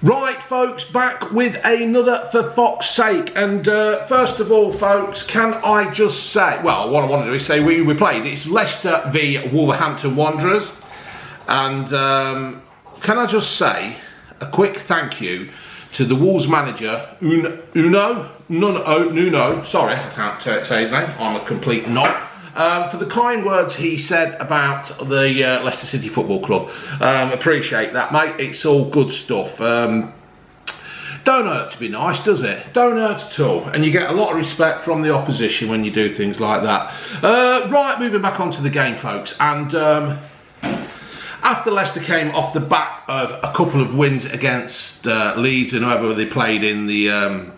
Right, folks, back with another For Fox's Sake. And first of all, folks, can I just say, well, what I want to do is say we played. It's Leicester v Wolverhampton Wanderers. And can I just say a quick thank you to the Wolves manager, Nuno, sorry, I can't say his name, I'm a complete knob. For the kind words he said about the Leicester City Football Club. Appreciate that, mate. It's all good stuff. Don't hurt to be nice, does it? Don't hurt at all. And you get a lot of respect from the opposition when you do things like that. Right, moving back onto the game, folks. And after Leicester came off the back of a couple of wins against Leeds and whoever they played in the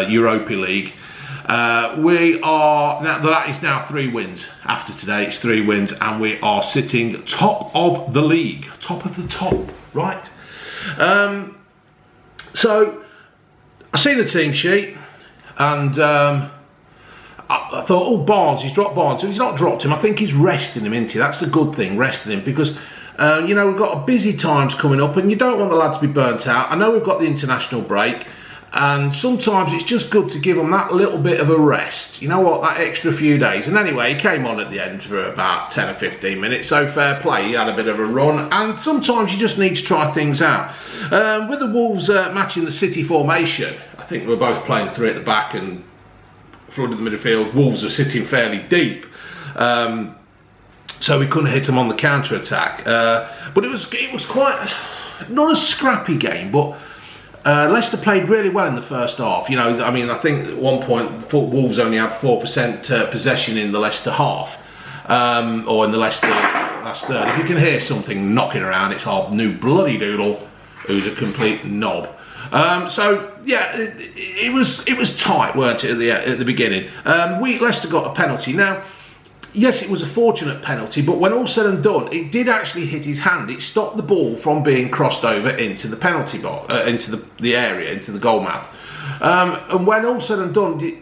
Europa League, we are now, that is now 3 wins. After today, it's 3 wins, and we are sitting top of the league, top of the top, right? So I see the team sheet, and I thought, oh, Barnes, he's dropped Barnes. So he's not dropped him. I think he's resting him, isn't he? That's the good thing, resting him, because you know, we've got busy times coming up, and you don't want the lad to be burnt out. I know we've got the international break. And sometimes it's just good to give them that little bit of a rest. You know what, that extra few days. And anyway, he came on at the end for about 10 or 15 minutes. So fair play, he had a bit of a run. And sometimes you just need to try things out. With the Wolves matching the City formation, I think we were both playing 3 at the back and front of the midfield. Wolves are sitting fairly deep. So we couldn't hit them on the counter-attack. But it was quite, not a scrappy game, but Leicester played really well in the first half. You know, I mean, I think at one point Wolves only had 4% possession in the Leicester half, or in the Leicester last third. If you can hear something knocking around, it's our new bloody doodle, who's a complete knob. So yeah, it was tight, weren't it, at the beginning? Leicester got a penalty. Now, yes, it was a fortunate penalty, but when all said and done, it did actually hit his hand. It stopped the ball from being crossed over into the penalty box, into the area, into the goal mouth. And when all said and done,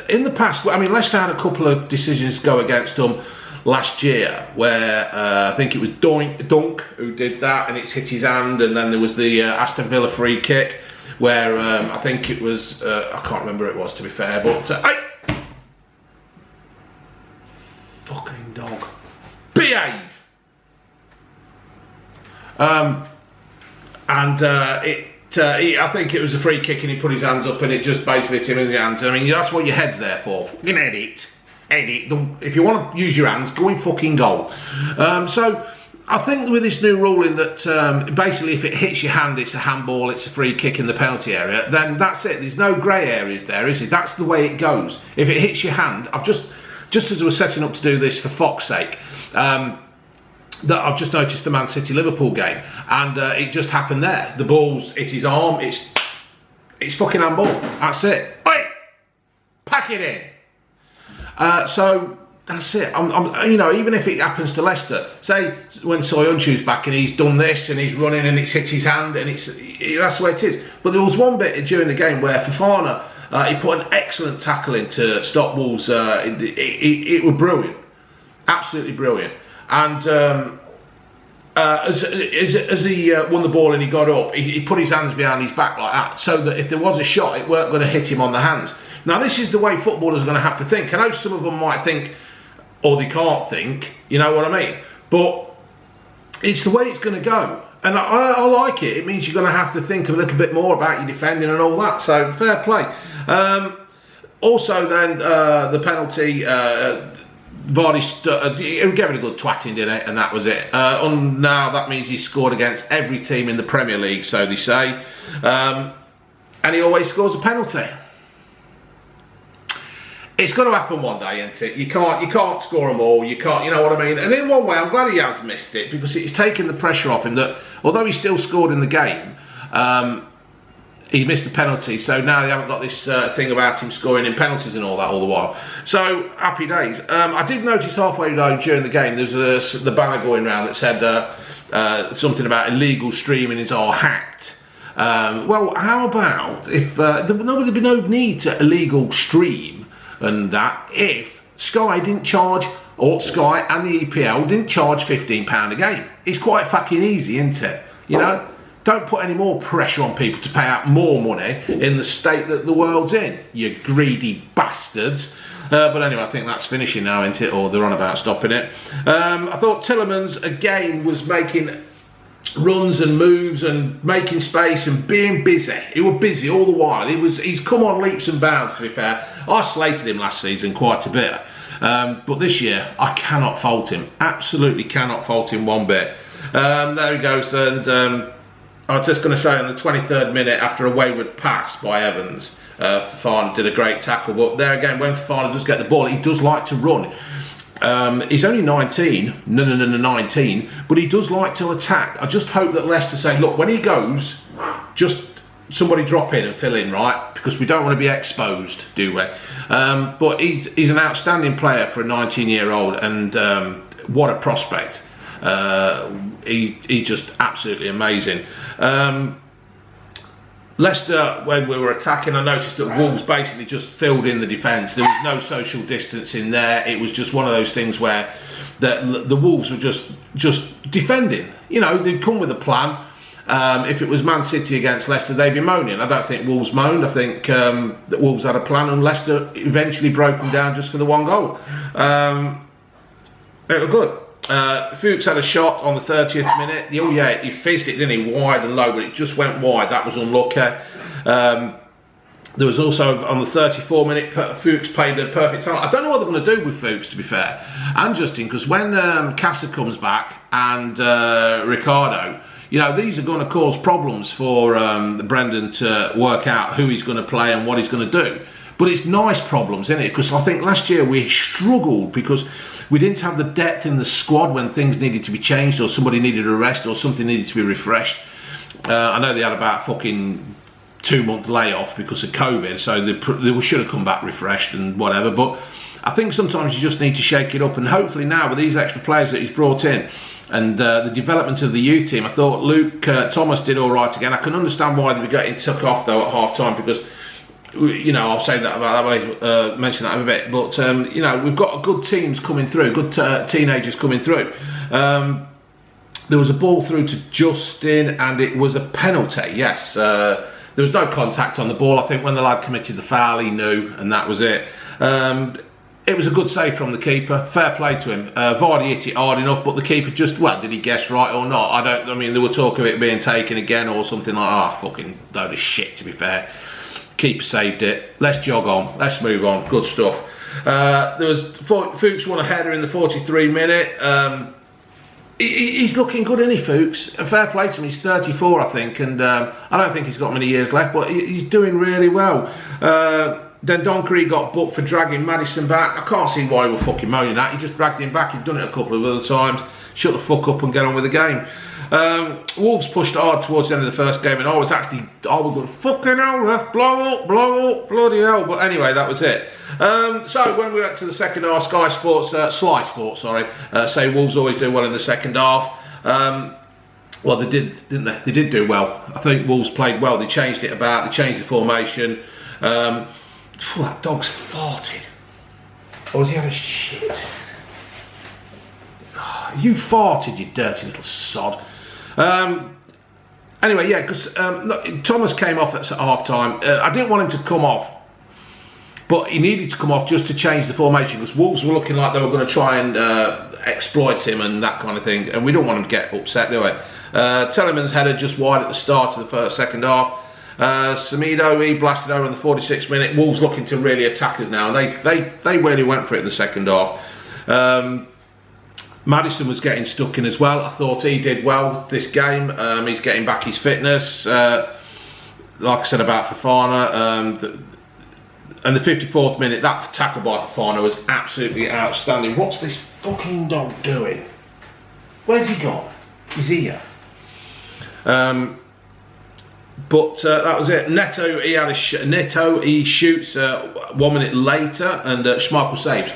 in the past, I mean, Leicester had a couple of decisions go against them last year, where I think it was Dunk who did that, and it's hit his hand, and then there was the Aston Villa free kick, where I think it was, I can't remember who it was, to be fair, but hey! Fucking dog. Behave! I think it was a free kick, and he put his hands up, and it just basically hit him in the hands. I mean, that's what your head's there for. You can edit. If you want to use your hands, go in fucking goal. So I think with this new ruling that basically if it hits your hand, it's a handball, it's a free kick in the penalty area, then that's it. There's no grey areas there, is it? That's the way it goes. If it hits your hand, just as I was setting up to do this for Fox's Sake, that I've just noticed the Man City Liverpool game, and it just happened there. The ball's hit his arm. It's fucking handball. That's it. Oi! Pack it in. So that's it. You know, even if it happens to Leicester, say when Soyuncu's back and he's done this and he's running and it's hit his hand, and that's the way it is. But there was one bit during the game where Fofana, he put an excellent tackle in to stop Wolves. It was brilliant, absolutely brilliant. And as he won the ball and he got up, he put his hands behind his back like that, so that if there was a shot, it weren't going to hit him on the hands. Now, this is the way footballers are going to have to think. I know some of them might think, or they can't think, you know what I mean? But it's the way it's going to go. And I like it. It means you're going to have to think a little bit more about your defending and all that. So, fair play. Also, then, the penalty, Vardy gave it a good twatting, didn't it? And that was it. Now, that means he's scored against every team in the Premier League, so they say. And he always scores a penalty. It's going to happen one day, isn't it? You can't score them all. You can't, you know what I mean? And in one way, I'm glad he has missed it, because it's taken the pressure off him that, although he still scored in the game, he missed the penalty. So now they haven't got this thing about him scoring in penalties and all that all the while. So, happy days. I did notice halfway though during the game, there was the banner going around that said something about illegal streaming is all hacked. Well, how about if there would be no need to illegal stream and that if Sky didn't charge, or Sky and the EPL didn't charge £15 a game. It's quite fucking easy, isn't it? You know, don't put any more pressure on people to pay out more money in the state that the world's in, you greedy bastards. But anyway, I think that's finishing now, isn't it? Or they're on about stopping it. I thought Tielemans again was making runs and moves and making space and being busy. He was busy all the while. He's come on leaps and bounds, to be fair. I slated him last season quite a bit. But this year, I cannot fault him. Absolutely cannot fault him one bit. There he goes. And I was just going to say, on the 23rd minute, after a wayward pass by Evans, Fofana did a great tackle. But there again, when Fofana does get the ball, he does like to run. He's only 19, 19, but he does like to attack. I just hope that Leicester say, look, when he goes, just somebody drop in and fill in, right? Because we don't want to be exposed, do we? But he's an outstanding player for a 19-year-old, and what a prospect. He's just absolutely amazing. Leicester, when we were attacking, I noticed that Wolves basically just filled in the defence. There was no social distance in there. It was just one of those things where the Wolves were just defending. You know, they'd come with a plan. If it was Man City against Leicester, they'd be moaning. I don't think Wolves moaned. I think that Wolves had a plan, and Leicester eventually broke them down just for the one goal. It was good. Fuchs had a shot on the 30th minute. Oh yeah, he fizzed it, didn't he? Wide and low, but it just went wide. That was unlucky. There was also, on the 34th minute, Fuchs played the perfect time. I don't know what they're going to do with Fuchs, to be fair, and Justin, because when Casa comes back and Ricardo, you know, these are going to cause problems for Brendan to work out who he's going to play and what he's going to do. But it's nice problems, isn't it? Because I think last year we struggled because we didn't have the depth in the squad when things needed to be changed, or somebody needed a rest, or something needed to be refreshed. I know they had about a fucking 2-month layoff because of COVID, so they should have come back refreshed and whatever. But I think sometimes you just need to shake it up, and hopefully now with these extra players that he's brought in and the development of the youth team, I thought Luke Thomas did all right again. I can understand why they were getting took off though at half time, because, you know, I'll say that about that, mention that in a bit, but you know, we've got good teams coming through, good teenagers coming through. There was a ball through to Justin and it was a penalty, yes. There was no contact on the ball. I think when the lad committed the foul, he knew, and that was it. It was a good save from the keeper. Fair play to him. Vardy hit it hard enough, but the keeper just, well, did he guess right or not? I mean, there were talk of it being taken again or something like, fucking load of shit, to be fair. Keeper saved it. Let's jog on. Let's move on. Good stuff. There was Fuchs won a header in the 43 minute. He's looking good, isn't he, Fuchs? Fair play to him. He's 34, I think, and I don't think he's got many years left, but he's doing really well. Then Donkery got booked for dragging Maddison back. I can't see why he was fucking moaning that. He just dragged him back. He'd done it a couple of other times. Shut the fuck up and get on with the game. Wolves pushed hard towards the end of the first game, and I was going, fucking hell, ref, blow up, bloody hell. But anyway, that was it. So when we went to the second half, Sly Sports, say Wolves always do well in the second half. Well, they did, didn't they? They did do well. I think Wolves played well. They changed it about. They changed the formation. That dog's farted. Or has he had a shit? Oh, you farted, you dirty little sod. Anyway, yeah, because Thomas came off at half time. I didn't want him to come off, but he needed to come off just to change the formation, because Wolves were looking like they were going to try and exploit him and that kind of thing, and we don't want him to get upset, do we? Tielemans header just wide at the start of the second half. Semedo, he blasted over in the 46th minute. Wolves looking to really attack us now, and they really went for it in the second half. Maddison was getting stuck in as well. I thought he did well this game. He's getting back his fitness. Like I said about Fofana, and the 54th minute, that tackle by Fofana was absolutely outstanding. What's this fucking dog doing? Where's he gone? He's here. But that was it. Neto, he had a Neto, he shoots 1 minute later, and Schmeichel saves.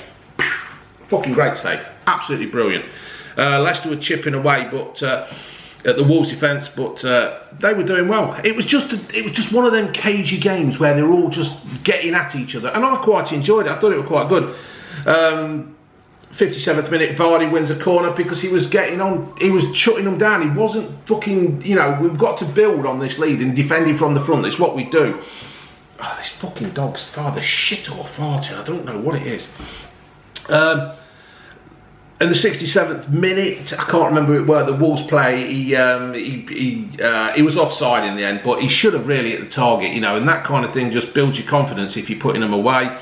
Fucking great save. Absolutely brilliant. Leicester were chipping away, but at the Wolves' defence, but they were doing well. It was just one of them cagey games where they were all just getting at each other, and I quite enjoyed it. I thought it was quite good. 57th minute, Vardy wins a corner because he was getting on, he was shutting them down. He wasn't fucking, you know, we've got to build on this lead and defending from the front. It's what we do. Oh, this fucking dog's father shit or farting. I don't know what it is. In the 67th minute, I can't remember where the Wolves play. He was offside in the end, but he should have really hit the target, you know. And that kind of thing just builds your confidence if you're putting them away.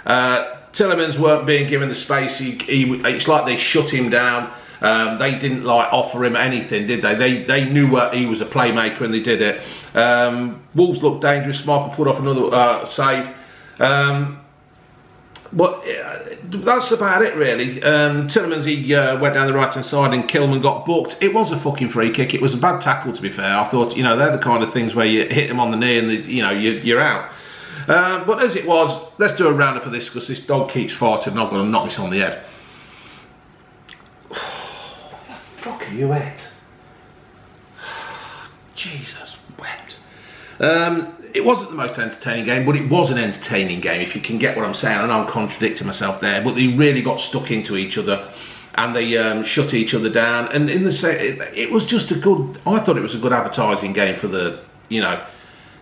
Tielemans weren't being given the space. It's like they shut him down. They didn't like offer him anything, did they? They knew he was a playmaker and they did it. Wolves looked dangerous. Michael put off another save. But that's about it really. Tielemans, he went down the right hand side and Kilman got booked. It was a fucking free kick. It was a bad tackle, to be fair. I thought, you know, they're the kind of things where you hit them on the knee and you know you're out. But as it was, let's do a roundup of this because this dog keeps farting and I've got to knock this on the head. What the fuck are you at? Jesus wept. It wasn't the most entertaining game, but it was an entertaining game, if you can get what I'm saying. I know I'm contradicting myself there, but they really got stuck into each other and they shut each other down. And in the it was just a good, I thought it was a good advertising game for the, you know,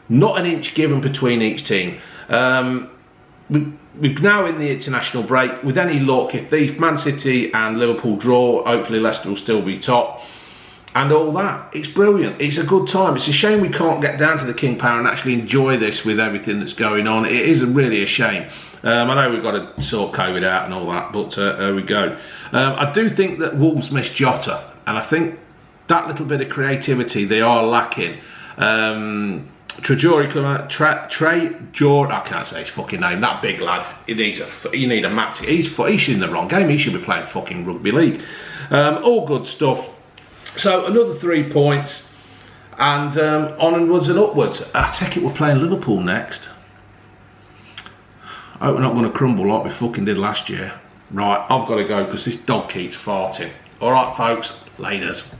not an inch given between each team. We're now in the international break. With any luck, if Man City and Liverpool draw, hopefully Leicester will still be top. And all that, it's brilliant. It's a good time. It's a shame we can't get down to the King Power and actually enjoy this with everything that's going on. It is really a shame. I know we've got to sort COVID out and all that, but there we go. I do think that Wolves missed Jota, and I think that little bit of creativity they are lacking. Trejori, I can't say his fucking name. That big lad, you need a map. He's in the wrong game. He should be playing fucking rugby league. All good stuff. So another 3 points, and onwards and upwards. I take it we're playing Liverpool next. I hope we're not going to crumble like we fucking did last year. Right, I've got to go because this dog keeps farting. All right, folks, laters.